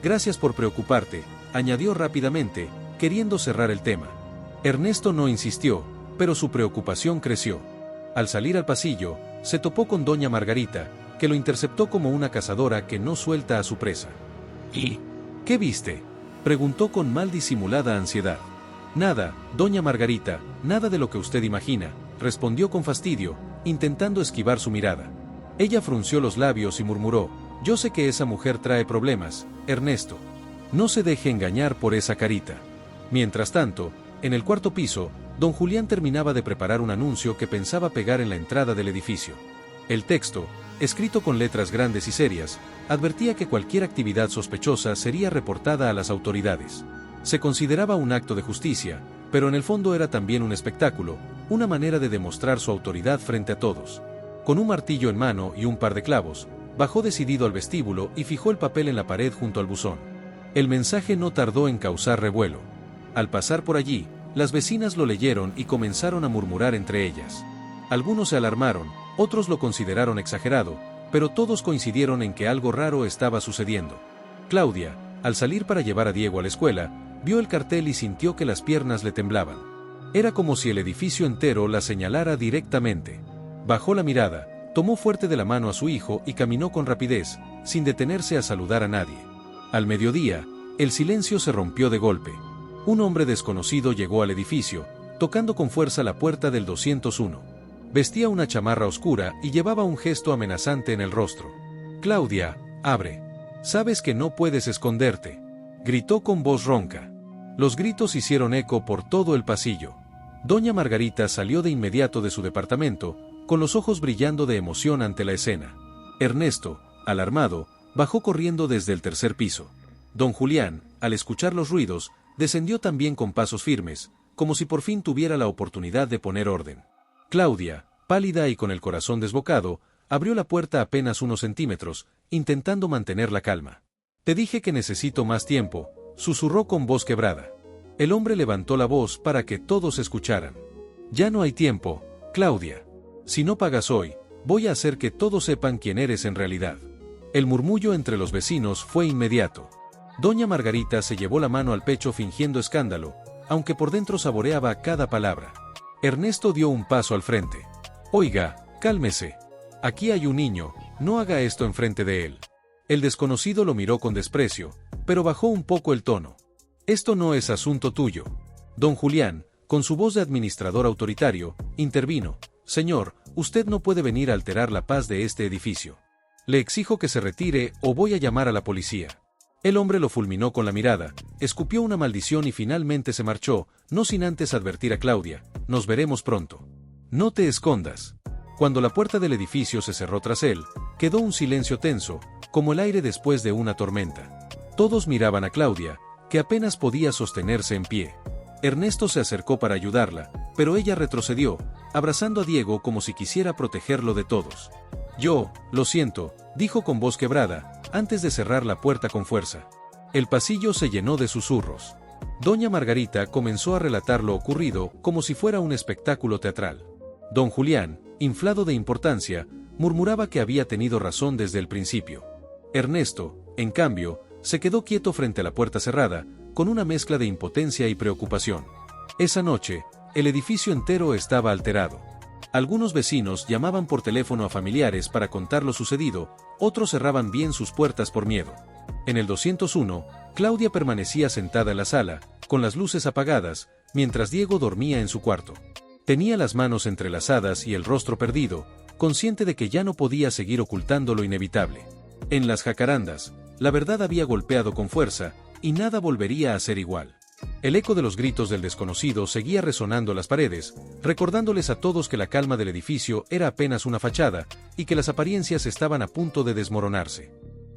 «Gracias por preocuparte», añadió rápidamente, queriendo cerrar el tema. Ernesto no insistió, pero su preocupación creció. Al salir al pasillo, se topó con doña Margarita, que lo interceptó como una cazadora que no suelta a su presa. «¿Y qué viste?», preguntó con mal disimulada ansiedad. «Nada, doña Margarita, nada de lo que usted imagina», respondió con fastidio, intentando esquivar su mirada. Ella frunció los labios y murmuró: «Yo sé que esa mujer trae problemas, Ernesto. No se deje engañar por esa carita». Mientras tanto, en el cuarto piso, don Julián terminaba de preparar un anuncio que pensaba pegar en la entrada del edificio. El texto, escrito con letras grandes y serias, advertía que cualquier actividad sospechosa sería reportada a las autoridades. Se consideraba un acto de justicia, pero en el fondo era también un espectáculo, una manera de demostrar su autoridad frente a todos. Con un martillo en mano y un par de clavos, bajó decidido al vestíbulo y fijó el papel en la pared junto al buzón. El mensaje no tardó en causar revuelo. Al pasar por allí, las vecinas lo leyeron y comenzaron a murmurar entre ellas. Algunos se alarmaron, otros lo consideraron exagerado, pero todos coincidieron en que algo raro estaba sucediendo. Claudia, al salir para llevar a Diego a la escuela, vio el cartel y sintió que las piernas le temblaban. Era como si el edificio entero la señalara directamente. Bajó la mirada, tomó fuerte de la mano a su hijo y caminó con rapidez, sin detenerse a saludar a nadie. Al mediodía, el silencio se rompió de golpe. Un hombre desconocido llegó al edificio, tocando con fuerza la puerta del 201. Vestía una chamarra oscura y llevaba un gesto amenazante en el rostro. «Claudia, abre. Sabes que no puedes esconderte», gritó con voz ronca. Los gritos hicieron eco por todo el pasillo. Doña Margarita salió de inmediato de su departamento, con los ojos brillando de emoción ante la escena. Ernesto, alarmado, bajó corriendo desde el tercer piso. Don Julián, al escuchar los ruidos, descendió también con pasos firmes, como si por fin tuviera la oportunidad de poner orden. Claudia, pálida y con el corazón desbocado, abrió la puerta apenas unos centímetros, intentando mantener la calma. «Te dije que necesito más tiempo», susurró con voz quebrada. El hombre levantó la voz para que todos escucharan. «Ya no hay tiempo, Claudia. Si no pagas hoy, voy a hacer que todos sepan quién eres en realidad». El murmullo entre los vecinos fue inmediato. Doña Margarita se llevó la mano al pecho fingiendo escándalo, aunque por dentro saboreaba cada palabra. Ernesto dio un paso al frente. «Oiga, cálmese. Aquí hay un niño, no haga esto enfrente de él». El desconocido lo miró con desprecio, pero bajó un poco el tono. «Esto no es asunto tuyo». Don Julián, con su voz de administrador autoritario, intervino. «Señor, usted no puede venir a alterar la paz de este edificio. Le exijo que se retire o voy a llamar a la policía». El hombre lo fulminó con la mirada, escupió una maldición y finalmente se marchó, no sin antes advertir a Claudia: «Nos veremos pronto. No te escondas». Cuando la puerta del edificio se cerró tras él, quedó un silencio tenso, como el aire después de una tormenta. Todos miraban a Claudia, que apenas podía sostenerse en pie. Ernesto se acercó para ayudarla, pero ella retrocedió, abrazando a Diego como si quisiera protegerlo de todos. «Yo, lo siento», dijo con voz quebrada, antes de cerrar la puerta con fuerza. El pasillo se llenó de susurros. Doña Margarita comenzó a relatar lo ocurrido como si fuera un espectáculo teatral. Don Julián, inflado de importancia, murmuraba que había tenido razón desde el principio. Ernesto, en cambio, se quedó quieto frente a la puerta cerrada, con una mezcla de impotencia y preocupación. Esa noche, el edificio entero estaba alterado. Algunos vecinos llamaban por teléfono a familiares para contar lo sucedido, otros cerraban bien sus puertas por miedo. En el 201, Claudia permanecía sentada en la sala, con las luces apagadas, mientras Diego dormía en su cuarto. Tenía las manos entrelazadas y el rostro perdido, consciente de que ya no podía seguir ocultando lo inevitable. En las jacarandas, la verdad había golpeado con fuerza, y nada volvería a ser igual. El eco de los gritos del desconocido seguía resonando en las paredes, recordándoles a todos que la calma del edificio era apenas una fachada, y que las apariencias estaban a punto de desmoronarse.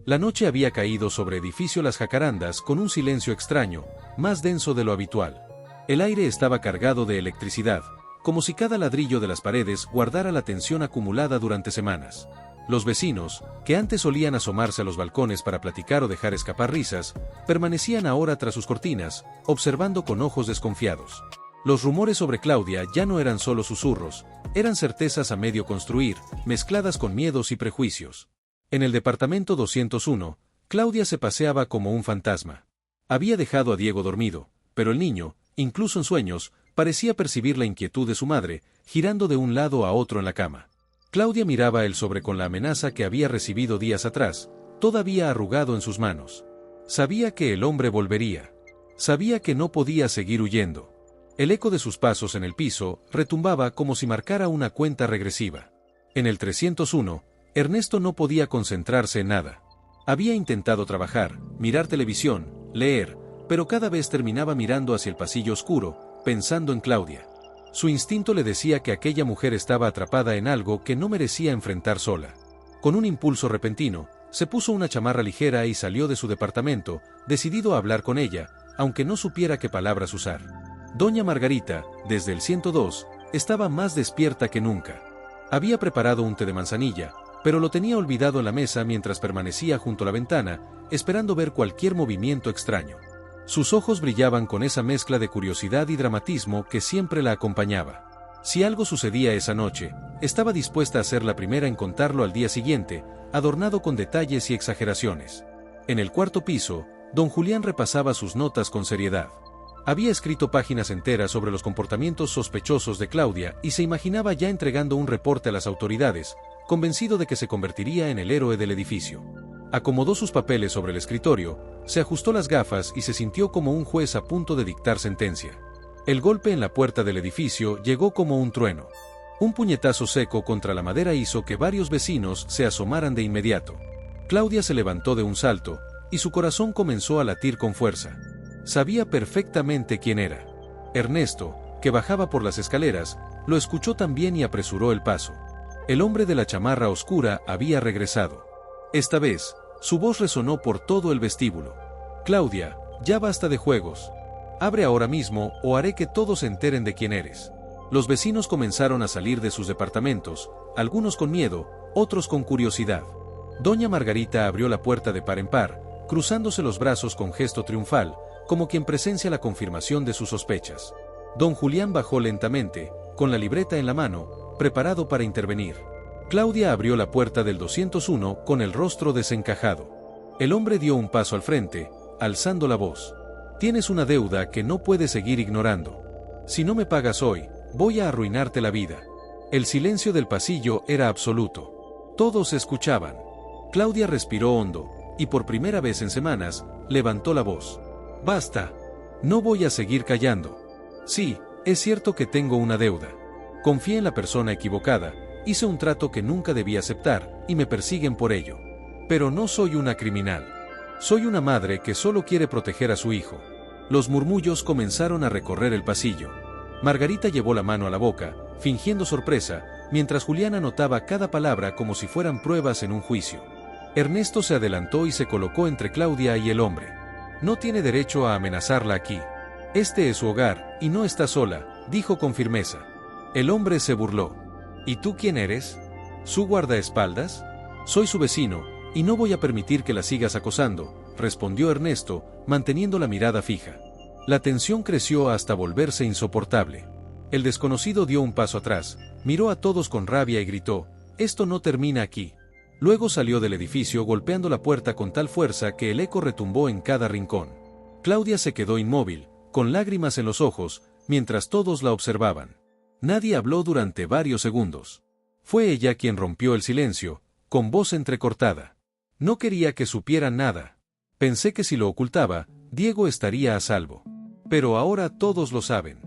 La noche había caído sobre edificio Las Jacarandas con un silencio extraño, más denso de lo habitual. El aire estaba cargado de electricidad, como si cada ladrillo de las paredes guardara la tensión acumulada durante semanas. Los vecinos, que antes solían asomarse a los balcones para platicar o dejar escapar risas, permanecían ahora tras sus cortinas, observando con ojos desconfiados. Los rumores sobre Claudia ya no eran solo susurros, eran certezas a medio construir, mezcladas con miedos y prejuicios. En el departamento 201, Claudia se paseaba como un fantasma. Había dejado a Diego dormido, pero el niño, incluso en sueños, parecía percibir la inquietud de su madre, girando de un lado a otro en la cama. Claudia miraba el sobre con la amenaza que había recibido días atrás, todavía arrugado en sus manos. Sabía que el hombre volvería. Sabía que no podía seguir huyendo. El eco de sus pasos en el piso retumbaba como si marcara una cuenta regresiva. En el 301, Ernesto no podía concentrarse en nada. Había intentado trabajar, mirar televisión, leer, pero cada vez terminaba mirando hacia el pasillo oscuro, pensando en Claudia. Su instinto le decía que aquella mujer estaba atrapada en algo que no merecía enfrentar sola. Con un impulso repentino, se puso una chamarra ligera y salió de su departamento, decidido a hablar con ella, aunque no supiera qué palabras usar. Doña Margarita, desde el 102, estaba más despierta que nunca. Había preparado un té de manzanilla, pero lo tenía olvidado en la mesa mientras permanecía junto a la ventana, esperando ver cualquier movimiento extraño. Sus ojos brillaban con esa mezcla de curiosidad y dramatismo que siempre la acompañaba. Si algo sucedía esa noche, estaba dispuesta a ser la primera en contarlo al día siguiente, adornado con detalles y exageraciones. En el cuarto piso, don Julián repasaba sus notas con seriedad. Había escrito páginas enteras sobre los comportamientos sospechosos de Claudia y se imaginaba ya entregando un reporte a las autoridades, convencido de que se convertiría en el héroe del edificio. Acomodó sus papeles sobre el escritorio, se ajustó las gafas y se sintió como un juez a punto de dictar sentencia. El golpe en la puerta del edificio llegó como un trueno. Un puñetazo seco contra la madera hizo que varios vecinos se asomaran de inmediato. Claudia se levantó de un salto, y su corazón comenzó a latir con fuerza. Sabía perfectamente quién era. Ernesto, que bajaba por las escaleras, lo escuchó también y apresuró el paso. El hombre de la chamarra oscura había regresado. Esta vez, su voz resonó por todo el vestíbulo. Claudia, ya basta de juegos. Abre ahora mismo o haré que todos se enteren de quién eres. Los vecinos comenzaron a salir de sus departamentos, algunos con miedo, otros con curiosidad. Doña Margarita abrió la puerta de par en par, cruzándose los brazos con gesto triunfal, como quien presencia la confirmación de sus sospechas. Don Julián bajó lentamente, con la libreta en la mano, preparado para intervenir. Claudia abrió la puerta del 201 con el rostro desencajado. El hombre dio un paso al frente, alzando la voz. Tienes una deuda que no puedes seguir ignorando. Si no me pagas hoy, voy a arruinarte la vida. El silencio del pasillo era absoluto. Todos escuchaban. Claudia respiró hondo, y por primera vez en semanas, levantó la voz. Basta. No voy a seguir callando. Sí, es cierto que tengo una deuda. Confié en la persona equivocada, hice un trato que nunca debí aceptar, y me persiguen por ello. Pero no soy una criminal. Soy una madre que solo quiere proteger a su hijo. Los murmullos comenzaron a recorrer el pasillo. Margarita llevó la mano a la boca, fingiendo sorpresa, mientras Julián anotaba cada palabra como si fueran pruebas en un juicio. Ernesto se adelantó y se colocó entre Claudia y el hombre. No tiene derecho a amenazarla aquí. Este es su hogar, y no está sola, dijo con firmeza. El hombre se burló. ¿Y tú quién eres? ¿Su guardaespaldas? Soy su vecino, y no voy a permitir que la sigas acosando, respondió Ernesto, manteniendo la mirada fija. La tensión creció hasta volverse insoportable. El desconocido dio un paso atrás, miró a todos con rabia y gritó, «Esto no termina aquí». Luego salió del edificio golpeando la puerta con tal fuerza que el eco retumbó en cada rincón. Claudia se quedó inmóvil, con lágrimas en los ojos, mientras todos la observaban. Nadie habló durante varios segundos. Fue ella quien rompió el silencio, con voz entrecortada. No quería que supieran nada. Pensé que si lo ocultaba, Diego estaría a salvo. Pero ahora todos lo saben.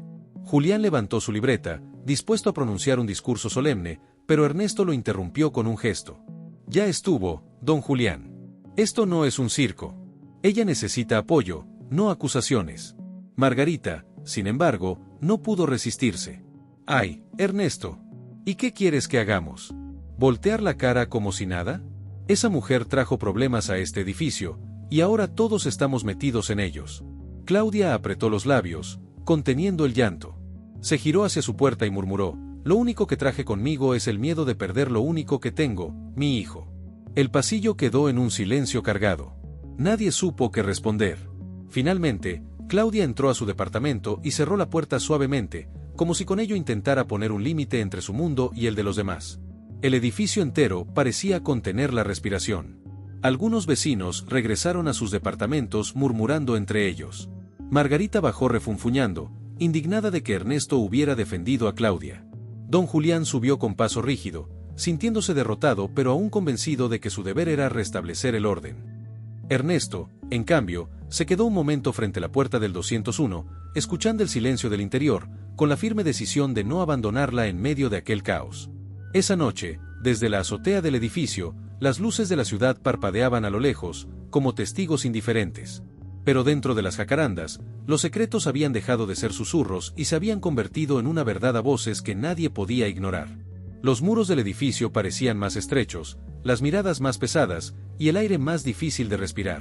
Julián levantó su libreta, dispuesto a pronunciar un discurso solemne, pero Ernesto lo interrumpió con un gesto. Ya estuvo, don Julián. Esto no es un circo. Ella necesita apoyo, no acusaciones. Margarita, sin embargo, no pudo resistirse. Ay, Ernesto. ¿Y qué quieres que hagamos? ¿Voltear la cara como si nada? Esa mujer trajo problemas a este edificio, y ahora todos estamos metidos en ellos. Claudia apretó los labios, conteniendo el llanto. Se giró hacia su puerta y murmuró, lo único que traje conmigo es el miedo de perder lo único que tengo, mi hijo. El pasillo quedó en un silencio cargado. Nadie supo qué responder. Finalmente, Claudia entró a su departamento y cerró la puerta suavemente, como si con ello intentara poner un límite entre su mundo y el de los demás. El edificio entero parecía contener la respiración. Algunos vecinos regresaron a sus departamentos murmurando entre ellos. Margarita bajó refunfuñando, indignada de que Ernesto hubiera defendido a Claudia. Don Julián subió con paso rígido, sintiéndose derrotado pero aún convencido de que su deber era restablecer el orden. Ernesto, en cambio, se quedó un momento frente a la puerta del 201, escuchando el silencio del interior, con la firme decisión de no abandonarla en medio de aquel caos. Esa noche, desde la azotea del edificio, las luces de la ciudad parpadeaban a lo lejos, como testigos indiferentes. Pero dentro de las jacarandas, los secretos habían dejado de ser susurros y se habían convertido en una verdad a voces que nadie podía ignorar. Los muros del edificio parecían más estrechos, las miradas más pesadas, y el aire más difícil de respirar.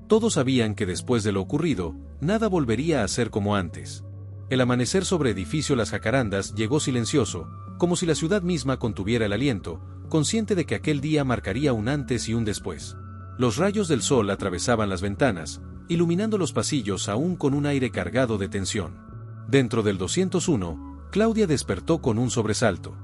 Todos sabían que después de lo ocurrido, nada volvería a ser como antes. El amanecer sobre edificio Las Jacarandas llegó silencioso, como si la ciudad misma contuviera el aliento, consciente de que aquel día marcaría un antes y un después. Los rayos del sol atravesaban las ventanas, iluminando los pasillos aún con un aire cargado de tensión. Dentro del 201, Claudia despertó con un sobresalto.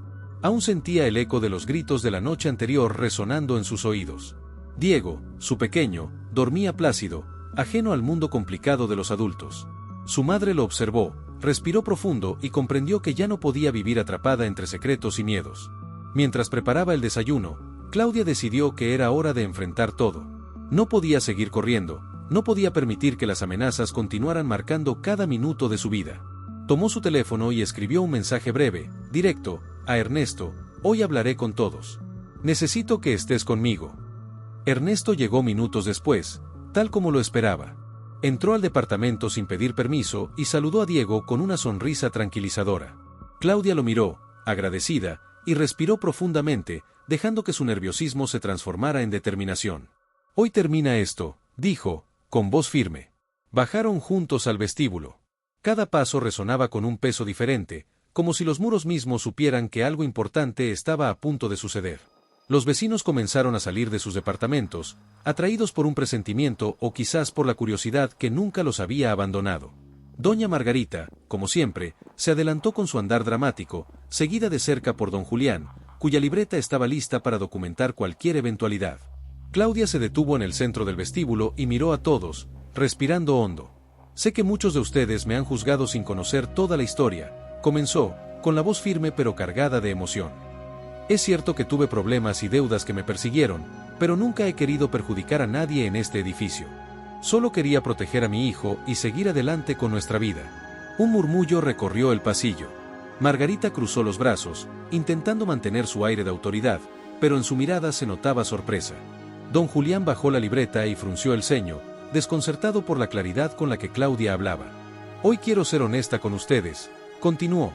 Aún sentía el eco de los gritos de la noche anterior resonando en sus oídos. Diego, su pequeño, dormía plácido, ajeno al mundo complicado de los adultos. Su madre lo observó, respiró profundo y comprendió que ya no podía vivir atrapada entre secretos y miedos. Mientras preparaba el desayuno, Claudia decidió que era hora de enfrentar todo. No podía seguir corriendo, no podía permitir que las amenazas continuaran marcando cada minuto de su vida. Tomó su teléfono y escribió un mensaje breve, directo, a Ernesto: hoy hablaré con todos. Necesito que estés conmigo. Ernesto llegó minutos después, tal como lo esperaba. Entró al departamento sin pedir permiso y saludó a Diego con una sonrisa tranquilizadora. Claudia lo miró, agradecida, y respiró profundamente, dejando que su nerviosismo se transformara en determinación. Hoy termina esto, dijo, con voz firme. Bajaron juntos al vestíbulo. Cada paso resonaba con un peso diferente, como si los muros mismos supieran que algo importante estaba a punto de suceder. Los vecinos comenzaron a salir de sus departamentos, atraídos por un presentimiento o quizás por la curiosidad que nunca los había abandonado. Doña Margarita, como siempre, se adelantó con su andar dramático, seguida de cerca por don Julián, cuya libreta estaba lista para documentar cualquier eventualidad. Claudia se detuvo en el centro del vestíbulo y miró a todos, respirando hondo. Sé que muchos de ustedes me han juzgado sin conocer toda la historia, comenzó, con la voz firme pero cargada de emoción. Es cierto que tuve problemas y deudas que me persiguieron, pero nunca he querido perjudicar a nadie en este edificio. Solo quería proteger a mi hijo y seguir adelante con nuestra vida. Un murmullo recorrió el pasillo. Margarita cruzó los brazos, intentando mantener su aire de autoridad, pero en su mirada se notaba sorpresa. Don Julián bajó la libreta y frunció el ceño, desconcertado por la claridad con la que Claudia hablaba. Hoy quiero ser honesta con ustedes, continuó.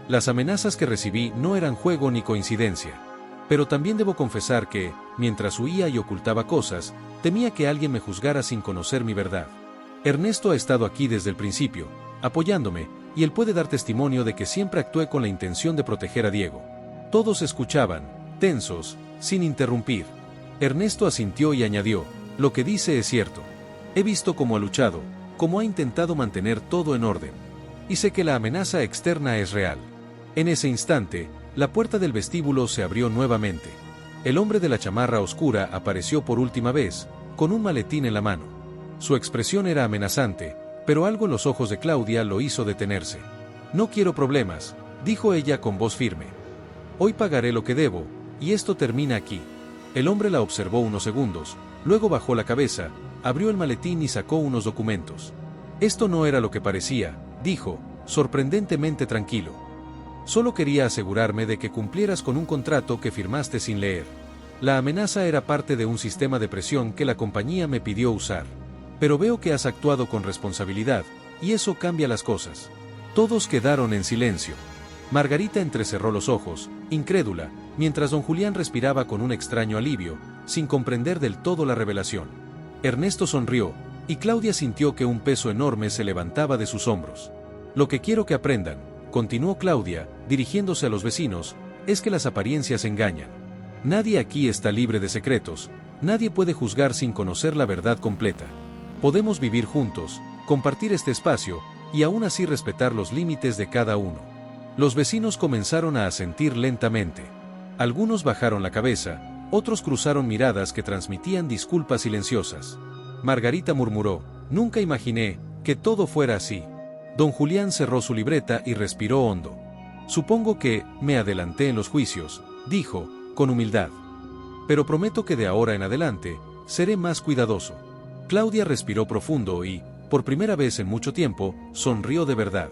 Las amenazas que recibí no eran juego ni coincidencia. Pero también debo confesar que, mientras huía y ocultaba cosas, temía que alguien me juzgara sin conocer mi verdad. Ernesto ha estado aquí desde el principio, apoyándome, y él puede dar testimonio de que siempre actué con la intención de proteger a Diego. Todos escuchaban, tensos, sin interrumpir. Ernesto asintió y añadió, lo que dice es cierto. He visto cómo ha luchado, cómo ha intentado mantener todo en orden. Y sé que la amenaza externa es real. En ese instante, la puerta del vestíbulo se abrió nuevamente. El hombre de la chamarra oscura apareció por última vez, con un maletín en la mano. Su expresión era amenazante, pero algo en los ojos de Claudia lo hizo detenerse. No quiero problemas, dijo ella con voz firme. Hoy pagaré lo que debo, y esto termina aquí. El hombre la observó unos segundos, luego bajó la cabeza, abrió el maletín y sacó unos documentos. Esto no era lo que parecía, dijo, sorprendentemente tranquilo. Solo quería asegurarme de que cumplieras con un contrato que firmaste sin leer. La amenaza era parte de un sistema de presión que la compañía me pidió usar. Pero veo que has actuado con responsabilidad, y eso cambia las cosas. Todos quedaron en silencio. Margarita entrecerró los ojos, incrédula, mientras don Julián respiraba con un extraño alivio, sin comprender del todo la revelación. Ernesto sonrió, y Claudia sintió que un peso enorme se levantaba de sus hombros. Lo que quiero que aprendan, continuó Claudia, dirigiéndose a los vecinos, es que las apariencias engañan. Nadie aquí está libre de secretos, nadie puede juzgar sin conocer la verdad completa. Podemos vivir juntos, compartir este espacio, y aún así respetar los límites de cada uno. Los vecinos comenzaron a asentir lentamente. Algunos bajaron la cabeza, otros cruzaron miradas que transmitían disculpas silenciosas. Margarita murmuró, nunca imaginé que todo fuera así. Don Julián cerró su libreta y respiró hondo. Supongo que me adelanté en los juicios, dijo, con humildad. Pero prometo que de ahora en adelante, seré más cuidadoso. Claudia respiró profundo y, por primera vez en mucho tiempo, sonrió de verdad.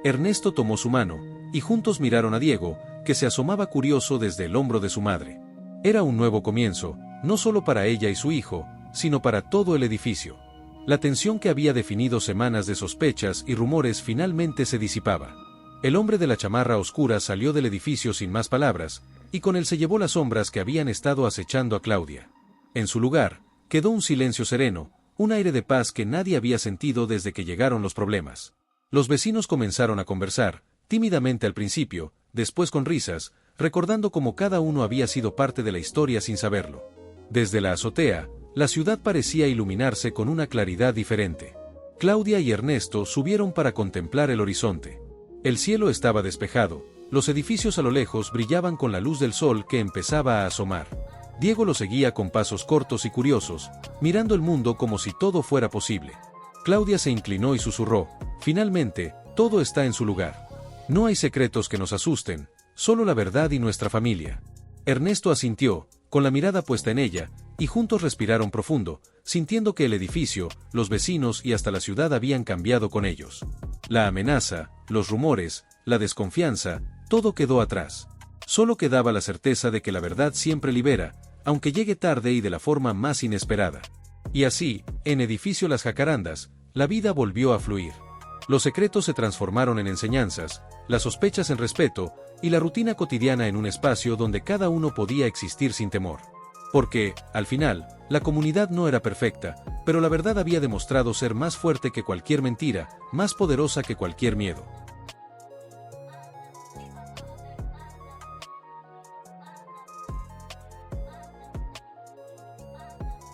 Ernesto tomó su mano, y juntos miraron a Diego, que se asomaba curioso desde el hombro de su madre. Era un nuevo comienzo, no solo para ella y su hijo, sino para todo el edificio. La tensión que había definido semanas de sospechas y rumores finalmente se disipaba. El hombre de la chamarra oscura salió del edificio sin más palabras, y con él se llevó las sombras que habían estado acechando a Claudia. En su lugar, quedó un silencio sereno, un aire de paz que nadie había sentido desde que llegaron los problemas. Los vecinos comenzaron a conversar, tímidamente al principio, después con risas, recordando cómo cada uno había sido parte de la historia sin saberlo. Desde la azotea, la ciudad parecía iluminarse con una claridad diferente. Claudia y Ernesto subieron para contemplar el horizonte. El cielo estaba despejado, los edificios a lo lejos brillaban con la luz del sol que empezaba a asomar. Diego lo seguía con pasos cortos y curiosos, mirando el mundo como si todo fuera posible. Claudia se inclinó y susurró, finalmente, todo está en su lugar. No hay secretos que nos asusten, solo la verdad y nuestra familia. Ernesto asintió, con la mirada puesta en ella, y juntos respiraron profundo, sintiendo que el edificio, los vecinos y hasta la ciudad habían cambiado con ellos. La amenaza, los rumores, la desconfianza, todo quedó atrás. Solo quedaba la certeza de que la verdad siempre libera, aunque llegue tarde y de la forma más inesperada. Y así, en Edificio Las Jacarandas, la vida volvió a fluir. Los secretos se transformaron en enseñanzas, las sospechas en respeto, y la rutina cotidiana en un espacio donde cada uno podía existir sin temor. Porque, al final, la comunidad no era perfecta, pero la verdad había demostrado ser más fuerte que cualquier mentira, más poderosa que cualquier miedo.